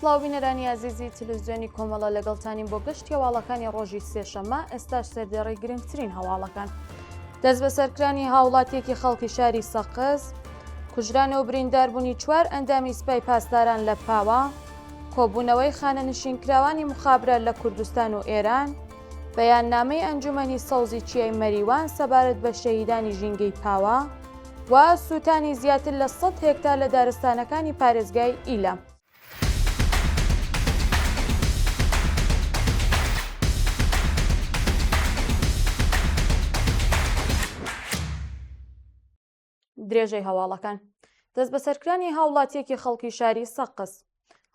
سڵاو بینەرانی عزیزی تلویزیۆنی کۆمەڵە لەگەڵتانین بۆ گەشت هەواڵەکانی ڕۆژی سێشەممە ئێستاش سەردێڕی گرنگترین هەواڵەکان. دەست بە سەرکرانی هاوڵاتیەکی خەڵکی شاری سەقز، کوژرانەوە برینداربوونی 4 ئەندامی سوپای پاسداران لە پاوە، کۆبوونەوەی خانەنشینکراوانی مخابرات لە کوردستان و ئێران، بەیاننامەی ئەنجومەنی سەوزی چیای مەریوان سەبارەت بە شەهیدانی ژینگەی پاوە و سووتانی زیاتر لە 100 هێکتار لە دارستانەکانی پارێزگای ئیلام. درێژەی هەواڵەکان دەست بە سەرکرانی هاوڵاتیەکی خەڵکی شاری سەقز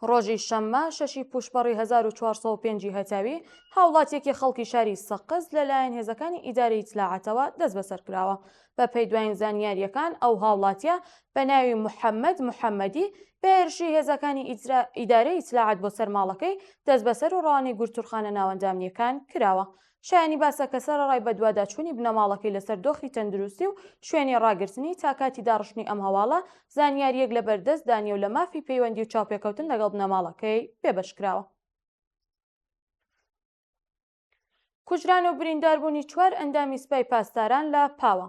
ڕۆژی شەممە 6 پوشپەڕی 1405 هەتاوی هاوڵاتیەکی خەڵکی شاری سەقز لەلایەن هێزەکانی ئیدارەی ئیتلاعاتەوە دەست بەسەر کراوە. بە پێی دوایین زانیاریەکان ئەو هاوڵاتیە بە ناوی محەممەد محەممەدی بە هێرشی هێزەکانی ئیدارەی ئیتلاعات بۆ سەرماڵەکەی دەست بەسەر و ڕەوانەی گورتورخانە ناوەندامنیەکان کراوە. شایانی باسە کە سەرڕای بە دوواداچوونی بنەماڵەکەی لەسەر دۆخی تەندروستی و شوێنی ڕاگررتنی تا کاتی داڕشتنی ئەم هەواڵە زانیاریەک لە بەردەست دانیە و لە مافی پەیوەندی و چاوپێکەوتن لەگەڵ بنەماڵەکەی پێبەشکراوە. کوژران و برینداربوونی 4 ئەندامی سوپای پاسداران لە پاوە.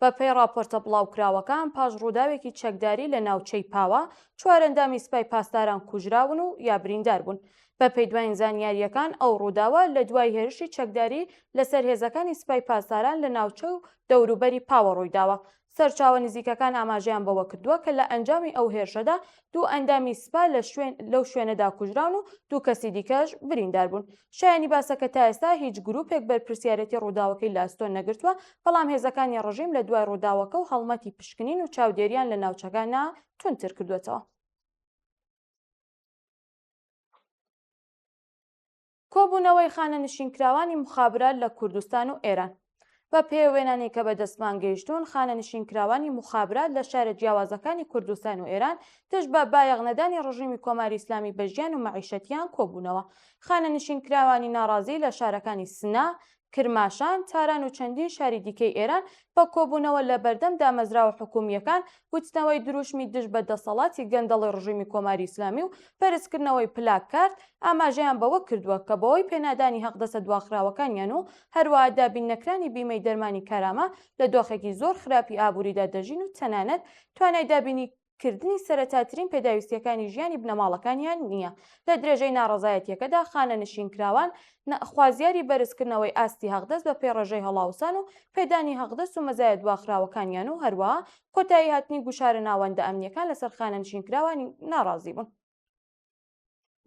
بە پێی راپۆرتە بڵاوکراوەکان پاش ڕووداوێکی چەکداری لە ناوچەی پاوە 4 ئەندامی سوپای پاسداران کوژراون و یا بریندار بوون. بە پێی دوایین زانیاریەکان ئەو ڕووداوە لە دوای هێرشی چەکداری لەسەر هێزەکانی سوپای پاسداران لە ناوچە و دەوروبەری پاوە ڕوویداوە. سەرچاوە نزیکەکان ئاماژەیان بەوە کردووە کە لە ئەنجامی ئەو هێرشەدا 2 ئەندامی سوپا لەو شوێنەدا کوژراون و 2 کەسی دیکەش بریندار بوون. شایانی باسەکە تا ئێستا هیچ گروپێک بەرپرسیارەتی ڕووداوەکەی لە ئەستۆ نەگرتووە، بەڵام هێزەکانی ڕژیم لە دوای ڕووداوەکە و هەڵمەتی پشکنین و چاودێریان لە ناوچەکانە تونتر کردوێتەوە. کۆبوونەوەی خانەنشینکراوانی مخابرات لە کوردستان و ئێران. بە پێی وێنانی کە بەدەستمان گەیشتوون خانەنشینکراوانی مخابرات لە شارە جیاوازەکانی کوردستان و ئێران تشت بە بایەغنەدانی ڕژیمی کۆماری ئیسلامی بە ژیان و مەعیشەتیان کۆبوونەوە. خانەنشینکراوانی ناڕازی لە شارەکانی سنا، کرماشان، تاران و چەندین شاری دیکەی ئێران بە کۆبوونەوە لە بەردەم دامەزراوە حکوومیەکان وتنەوەی دروشمی دژ بە دەسەڵاتی گەندەڵی ڕژیمی کۆماری ئیسلامی و پەرستکردنەوەی پلاکارد ئاماژەیان بەوە کردووە کە بەوەی پێنادانی حەقدەسە دواخراوەکانیان و هەروەها دابینەکرانی بیمەی دەرمانی کارامە لە دۆخێکی زۆر خراپی ئابووریدا دەژین و تەنانەت توانای دابینیکردنی سەرەتاترین پێداویستیەکانی ژیانی بنەماڵەکانیان نییە. لە درێژەی ناڕەزایەتیەکەدا خانەنشینکراوان خوازیاری بەرزکردنەوەی ئاستی هەقدەست بە پێی ڕێژەی هەڵاوسان و پێدانی هەقدەست و مەزایە دواخراوەکانیان و هەروەها کۆتایی هاتنی گوشارە ناوەندە ئەمنیەکان لەسەر خانەنشینکراوانی ناڕازی بوون.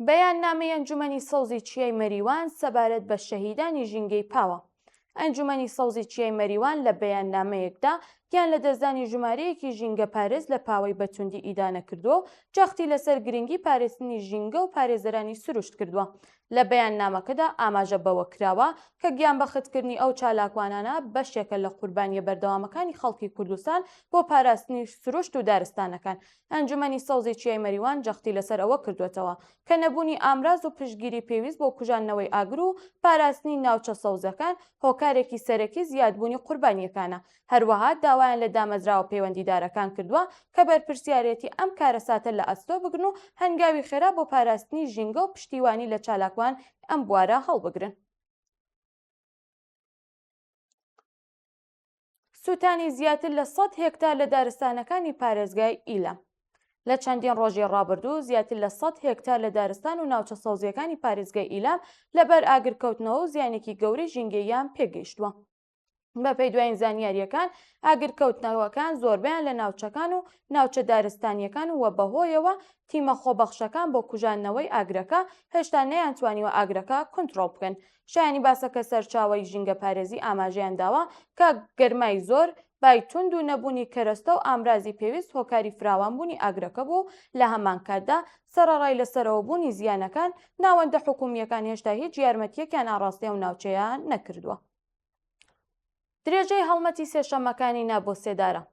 بەیاننامەی ئەنجومەنی سەوزی چیای مەریوان سەبارەت بە شەهیدانی ژینگەی پاوە. ئەنجومەنی سەوزی چیای مەریوان لە بەیاننامەیەکدا گیان لە دەستدانی ژمارەیەکی ژینگە پارێز لە پاوەی بەتوندی ئیدانە کردووە و جەختی لەسەر گرنگی پارێزنی ژینگە و پارێزەرانی سروشت کردووە. لە بەیاننامەکەدا ئاماژە بەوە کراوە کە گیان بەختکردنی ئەو چالاکوانانە بەشێکە لە قوربانیە بەردەوامەکانی خەڵکی کوردستان بۆ پاراستنی سروشت و دارستانەکان. ئەنجومەنی سەوزی چیای مەریوان جەختی لەسەر ئەوە کردوێتەوە کە نەبوونی ئامراز و پشتگیری پێویست بۆ کوژانەوەی ئاگر و پاراستنی ناوچە سەوزەکان هۆکارێکی سەرەکی زیادبوونی قوربانیەکانە. هەروەها داوایان لە دامەزراوە پەیوەندیدارەکان کردووە کە بەرپرسیارەتی ئەم کارە ساتە لە ئەستۆ بگرن و هەنگاوی خێرا بۆ پاراستنی ژینگە و پشتیوانی لە چالاکوان ئەم بوارە هەڵبگرن. سووتانی زیاتر لە 100 هێکتار لە دارستانەکانی پارێزگای ئیلام. لە چەندین ڕۆژی ڕابردوو زیاتر لە 100 هێکتار لە دارستان و ناوچە سەوزیەکانی پارێزگای ئیلام لەبەر ئاگرکەوتنەوە و زیانێکی گەورەی ژینگەییان پێگەیشتووە. بە پێی دوایین زانیاریەکان ئاگرکەوتنەوەکان زۆربیان لە ناوچەکان و ناوچە دارستانیەکان و بەهۆیەوە تیمە خۆبەخشەکان بۆ کوژانەوەی ئاگرەکە هێشتا نەیانتوانیوە ئاگرەکە کۆنتڕۆڵ بکەن. شایانی باسەکە سەرچاوەی ژینگە پارێزی ئاماژەیان داوە کە گەرمای زۆر، بای توند و نەبوونی کەرەستە و ئامرازی پێویست هۆکاری فراوانبوونی ئاگرەکە بوو. لە هەمان کاتدا سەرەڕای لەسەرەوە بوونی زیانەکان ناوەندە حکوومیەکان هێشتا هیچ یارمەتیەکیان ئاڕاستەیە و ناوچەیان نەکردووە. درێژەی هەڵمەتی سێشەممەکانی نابۆ سێدارە.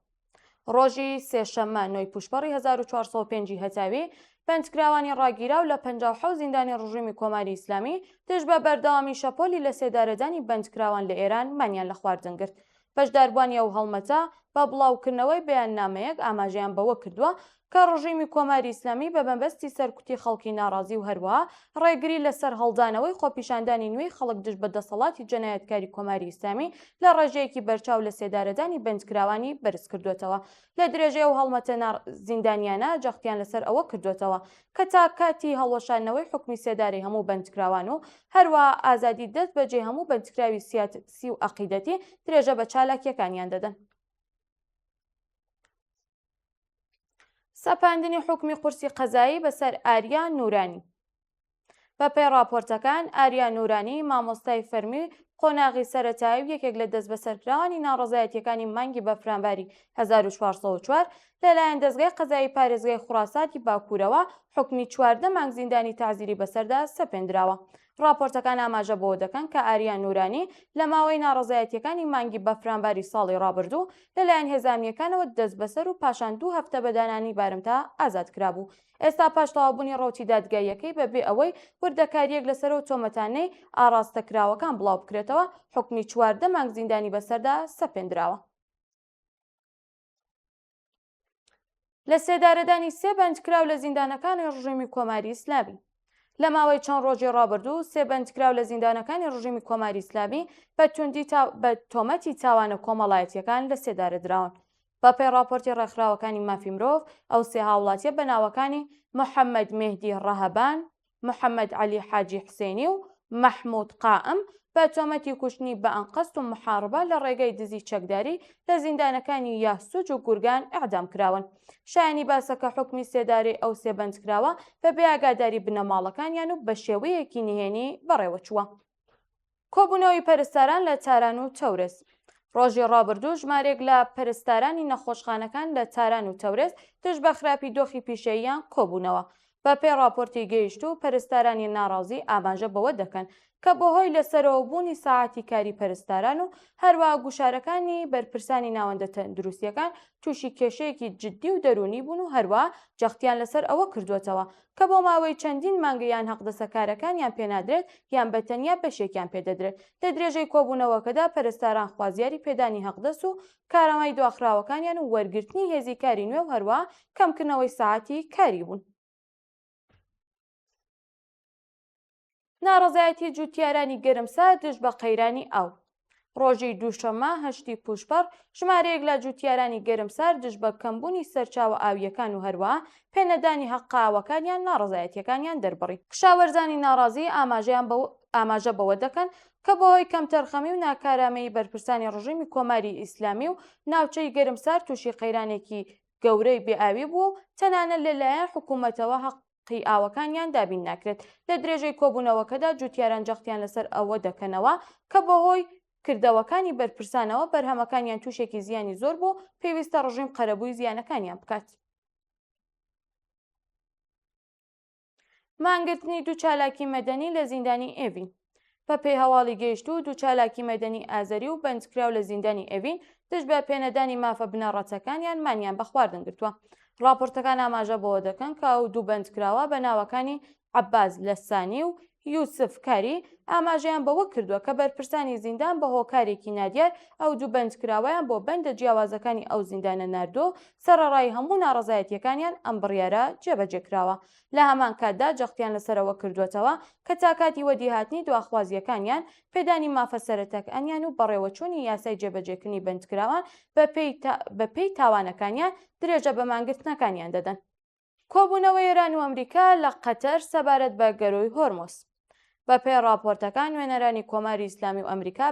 ڕۆژی سێشەممە 9 پوشپەڕی 1405 هەتاوی بەندکراوانی ڕاگیرا و لە 57 زیندانی ڕژیمی کۆماری ئیسلامی تشت بە بەردەوامی شەپۆلی لە سێدارەدانی بەندکراوان لە ئێران مانیان لە خواردن گرت. بەشداربوونی ئەو هەڵمەتە بە بڵاوکردنەوەی بەیاننامەیەک ئاماژەیان بەوە کردووە کە ڕژیمی کۆماری ئیسلامی بە مەبەستی سەرکوتی خەڵکی ناڕازی و هەروەها ڕێگری لەسەر هەڵدانەوەی خۆپیشاندانی نوێی خەڵک دژ بە دەسەڵاتی جەنایەتکاری کۆماری ئیسلامی لە ڕێژەیەکی بەرچاو لە سێدارەدانی بەندکراوانی بەرز کردوێتەوە. لە درێژەیە و هەڵمەتە زیندانیانە جەختیان لەسەر ئەوە کردوێتەوە کە تا کاتی هەڵوەشانەوەی حکمی سێداری هەموو بەندکراوان و هەروەها ئازادی دەست بەجێ هەموو بەندکراوی سیاسی و عەقیدەتی درێژە بە چالاکیەکانیان دەدەن. سەپاندنی حکمی قورسی قەزایی بەسەر ئاریا نورانی. بە پێی راپۆرتەکان ئاریا نورانی مامۆستای فەرمی قۆناغی سەرەتایی و یەکێک لە دەست بەسەرکراوانی ناڕەزایەتیەکانی مانگی بەفرانباری 1404 لەلایەن دەستگای قەزایی پارێزگای خوڕاسانی باکوورەوە حکمی 14 مانگ زیندانی تەعزیری بەسەردا سەپێنراوە. راپۆرتەکان ئاماژە بەوە دەکەن کە ئاریا نورانی لە ماوەی ناڕەزایەتیەکانی مانگی بەفرانباری ساڵی ڕابردوو لەلایەن هێزانیەکانەوە دەست بەسەر و پاشان 2 هەفتە بەدانانی بارمتا ئازاد کرابوو. ئێستا پاش تەوابوونی ڕەوتی دادگاییەکەی بەبێ ئەوەی وردەکاریەک لەسەرەوە تۆمەتانەی ئاراستەکراوەکان بڵاو بکرێتەوە حکمی 14 مانگ زیندانی بەسەردا سەپێنراوە. لە سێدارەدانی 3 بەندکراو لە زیندانەکانی ڕژیمی کۆماری ئیسلامی. لە ماوەی چەند ڕۆژی ڕابردوو 3 بەندکراو لە زیندانەکانی ڕژیمی کۆماری ئیسلامی بە تۆمەتی تاوانە کۆمەڵایەتیەکان لە سێدارە دراون. بە پێی راپۆرتی ڕێکخراوەکانی مافی مرۆڤ ئەو 3 هاوڵاتیە بە ناوەکانی محەممەد مێهدی ڕەهەبان، محەممەد عەلی حاجی حسێنی و مەحموود قائم بە تۆمەتی کوشتنی بە ئەنقەست و محاربە لە ڕێگەی دزی چەکداری لە زیندانەکانی یاسوج و گورگان ئیعدام کراون. شایانی باسەکە حکمی سێداری ئەو 3 بەندکراوە بەبێ ئاگاداری بنەماڵەکانیان و بە شێوەیەکی نهێنی بەڕێوە چووە. کۆبوونەوەی پەرستاران لە تاران و تەورس. ڕۆژی ڕابردوو ژمارێک لە پەرستارانی نەخۆشخانەکان لە تاران و تەورس دژ بە خراپی دۆخی پیشەییان کۆبوونەوە. بە پێی راپۆرتی گەیشتوو پەرستارانی ناڕازی ئاماژە بەوە دەکەن کە بەهۆی لەسەرەوەبوونی ساعاتی کاری پەرستاران و هەروەها گوشارەکانی بەرپرسانی ناوەندە تەندروستیەکان تووشی کێشەیەکی جددی و دەرونی بوون و هەروەها جەختیان لەسەر ئەوە کردوێتەوە کە بۆ ماوەی چەندین مانگەیان حەقدەسەکارەکانیان پێنادرێت یان بەتەنیا بەشێکیان پێدەدرێت. لە درێژەی کۆبوونەوەکەدا پەرستاران خوازیاری پێدانی حەقدەست و کارامەی دواخراوەکانیان و وەرگرتنی هێزی کاری نوێ و هەروەها کەمکردنەوەی ساعاتی کاری بوون. ناڕەزایەتی جوتیارانی گەرمسار دژ بە قەیرانی ئاو. ڕۆژی دووشەممە 8 پوشپەر ژمارەیەک لە جوتیارانی گەرمسار دژ بە کەمبوونی سەرچاوە ئاویەکان و هەروەها پێنەدانی حەقاوەکانیان ناڕەزایەتیەکانیان دەربڕی. کشاوەرزانی ناڕازی ئاماژە بەوە دەکەن کە بەهۆی کەم تەرخەمی و ناکارامەیی بەرپرسانی ڕژیمی کۆماری ئیسلامی و ناوچەی گەرمسار تووشی قەیرانێکی گەورەی بێئاوی بوو و تەنانەت لەلایەن حکوومەتەوە ئاوەکانیان دابین ناکرێت. لە درێژەی کۆبوونەوەکەدا جوتیاران جەختیان لەسەر ئەوە دەکەنەوە کە بەهۆی کردەوەکانی بەرپرسانەوە بەرهەمەکانیان تووشێکی زیانی زۆر بۆ پێویستە ڕژیم قەرەبووی زیانەکانیان بکات. مانگرتنی دوو چالاکی مەدەنی لە زیندانی ئێڤین. بە پێی هەواڵی گەیشتوو دوو چالاکی مەدەنی ئازەری و بەندکراو لە زیندانی ئێڤین دژ بە پێنەدانی مافە بنەڕەتەکانیان مانیان بە خواردن گرتووە. راپۆرتەکان ئاماژە بەوە دەکەن کە ئەو دوو بەندکراوە بە ناوەکانی عەباس لەسانی و یوسف کاری ئاماژەیان بەوە کردووە کە بەرپرسانی زیندان بە هۆکارێکی نادیار ئەو دوو بەندکراوەیان بۆ بەندە جیاوازەکانی ئەو زیندانە ناردۆ سەرەڕای هەموو ناڕەزایەتیەکانیان ئەم بڕیارە جێبەجێکراوە. لە هەمان کاتدا جەختیان لەسەرەوە کردوێتەوە کە تاکاتی وەدیهاتنی دواخوازیەکانیان پێدانی مافە سەرەتاکانیان و بەڕێوەچوونی یاسای جێبەجێکردنی بەندکراوان بە پێی تاوانەکانیان درێژە بە مانگرتنەکانیان دەدەن. کۆبوونەوەی ئێران و ئەمریکا لە قەتەر سەبارەت بە گەرۆی هۆرمۆز. بە پێی راپۆرتەکان نوێنەرانی کۆماری ئیسلامی و ئەمریکا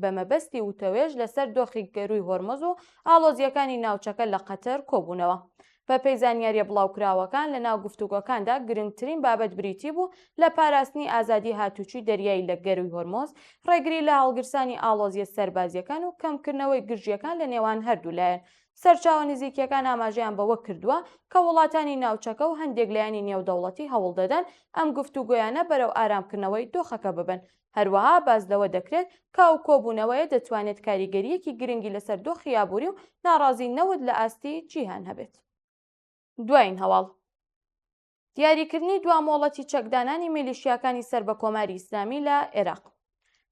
بە مەبەستی وتەوێژ لەسەر دۆخی گەروی هۆرمۆز و ئاڵۆزیەکانی ناوچەکە لە قەتەر کۆبوونەوە. بە پێی زانیاریە بڵاوکراوەکان لە ناو گفتوگۆکاندا گرنگترین بابەت بریتی بوو لە پاراستنی ئازادی هاتوچوی دەریایی لە گەروی هۆرمۆز، ڕێگری لە هەڵگرسانی ئاڵۆزیە سەربازیەکان و کەمکردنەوەی گژیەکان لە نێوان هەردوو لایەن. سەرچاوە نزیکیەکان ئاماژەیان بەوە کردووە کە وڵاتانی ناوچەکە و هەندێک لایەنی نێودەوڵەتی هەوڵ دەدەن ئەم گفتوگۆیانە بەرەو ئارامکردنەوەی دۆخەکە ببن. هەروەها باس لەوە دەکرێت کە ئەو کۆبوونەوەیە دەتوانێت کاریگەریەکی گرنگی لەسەر دۆخی یابووری و ناڕازی نەوت لە ئاستی جیهان هەبێت. دوایین هەواڵ دیاریکردنی دوامۆڵەتی چەکدانانی میلیشیاکانی سەر بە کۆماری ئیسلامی لە عێراق.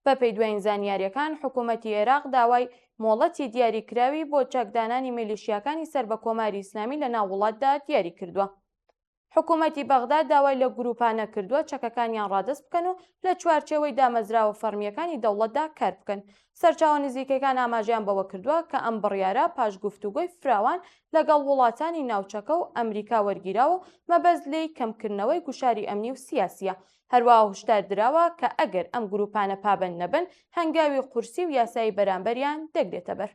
بە پێی دوایین زانیاریەکان حکوومەتی عێراق داوای مۆڵەتی دیاریکراوی بۆ چەکدانانی میلیشیاکانی سەر بە کۆماری ئیسلامی لە ناو وڵاتدا دیاری کردووە. حکوومەتی بەغداد داوای لە گروپانە کردووە چەکەکانیان ڕادست بکەن و لە چوارچێوەی دامەزراوە فەرمیەکانی دەوڵەتدا کار بکەن. سەرچاوە نزیکەکان ئاماژیان بەوە کردووە کە ئەم بڕیارە پاش گفتوگۆی فراوان لەگەڵ وڵاتانی ناوچەکە و ئەمریکا وەرگیراوە و مەبەست لێی کەمکردنەوەی گوشاری ئەمنی و سیاسیە. هەروەها هشدار درراوە کە ئەگەر ئەم گروپانە پابەند نەبن هەنگاوی قورسی و یاسایی بەرامبەریان دەگرێتە بەر.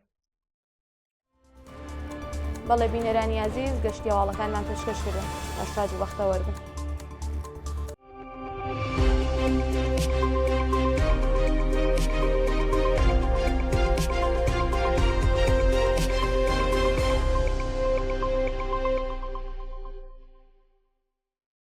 بەڵێ بینەرانی عەزیز گەشتی هەواڵەکانمان پێشکەشکردن. باشتاج و بەختەوەربن.